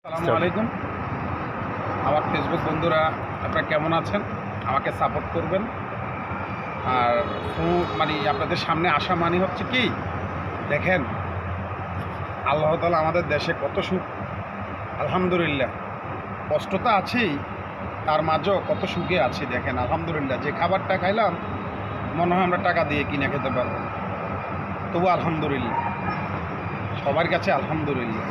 আসসালামু আলাইকুম। আমার ফেসবুক বন্ধুরা, আপনারা কেমন আছেন? আমাকে সাপোর্ট করবেন। আর আপনাদের সামনে আসা মানে হচ্ছে কি, দেখেন আল্লাহ তাআলা আমাদের দেশে কত সুখ, আলহামদুলিল্লাহ। কষ্ট তো আছেই, তার মাঝেও কত সুখে আছি। দেখেন আলহামদুলিল্লাহ, যে খাবারটা খাইলাম মনে হয় আমরা টাকা দিয়ে কিনে খেতে পারবো, তবু আলহামদুলিল্লাহ, সবার কাছে আলহামদুলিল্লাহ।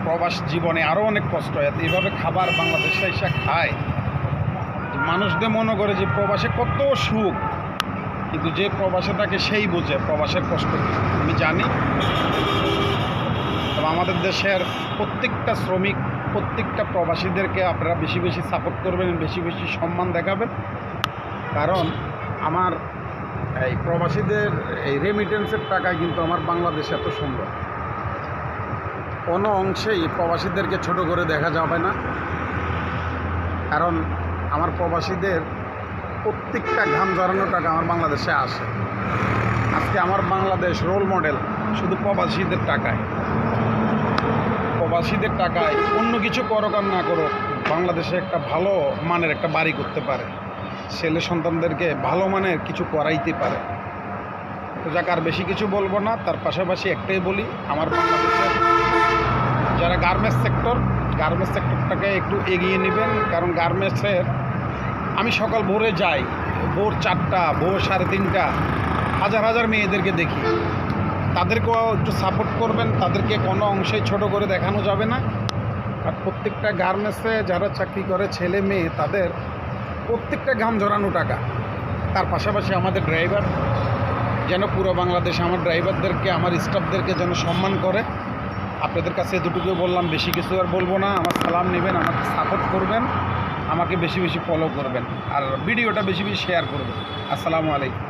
প্রবাস জীবনে আরও অনেক কষ্ট হয়। এইভাবে খাবার বাংলাদেশে এসে খায়, মানুষদের মনে করে যে প্রবাসে কত সুখ, কিন্তু যে প্রবাসে থাকে সেই বোঝে প্রবাসের কষ্ট। আমি জানি। তবে আমাদের দেশের প্রত্যেকটা শ্রমিক, প্রত্যেকটা প্রবাসীদেরকে আপনারা বেশি বেশি সাপোর্ট করবেন, বেশি বেশি সম্মান দেখাবেন। কারণ আমার এই প্রবাসীদের এই রেমিটেন্সের টাকায় কিন্তু আমার বাংলাদেশ এত সুন্দর। কোনো অংশেই প্রবাসীদেরকে ছোট করে দেখা যাবে না, কারণ আমার প্রবাসীদের প্রত্যেকটা ঘাম ঝরানো টাকা আমার বাংলাদেশে আসে। আজকে আমার বাংলাদেশ রোল মডেল শুধু প্রবাসীদের টাকায়। প্রবাসীদের টাকায় অন্য কিছু করো আর না করো, বাংলাদেশে একটা ভালো মানের একটা বাড়ি করতে পারে, ছেলে সন্তানদেরকে ভালো মানের কিছু করাইতে পারে। তো যাক, আর বেশি কিছু বলবো না। তার পাশাপাশি একটাই বলি, আমার বাংলাদেশের যারা গার্মেন্টস সেক্টরটাকে একটু এগিয়ে নেবেন। কারণ গার্মেন্টসের আমি সকাল ভোরে যাই, ভোর 4টা, ভোর 3:30, হাজার হাজার মেয়েদেরকে দেখি। তাদেরকেও একটু সাপোর্ট করবেন, তাদেরকে কোনো অংশেই ছোট করে দেখানো যাবে না। আর প্রত্যেকটা গার্মেন্টসে যারা চাকরি করে ছেলে মেয়ে, তাদের প্রত্যেকটা ঘাম ঝরানো টাকা। তার পাশাপাশি আমাদের ড্রাইভার যেন পুরো বাংলাদেশে আমার ড্রাইভারদেরকে, আমার স্টাফদেরকে যেন সম্মান করে। আপনাদের কাছে এতটুকু বললাম, বেশি কিছু আর বলবো না। আমার সালাম নেবেন, আমাকে সাপোর্ট করবেন, আমাকে বেশি বেশি ফলো করবেন, আর ভিডিওটা বেশি বেশি শেয়ার করবেন। আসসালামু আলাইকুম।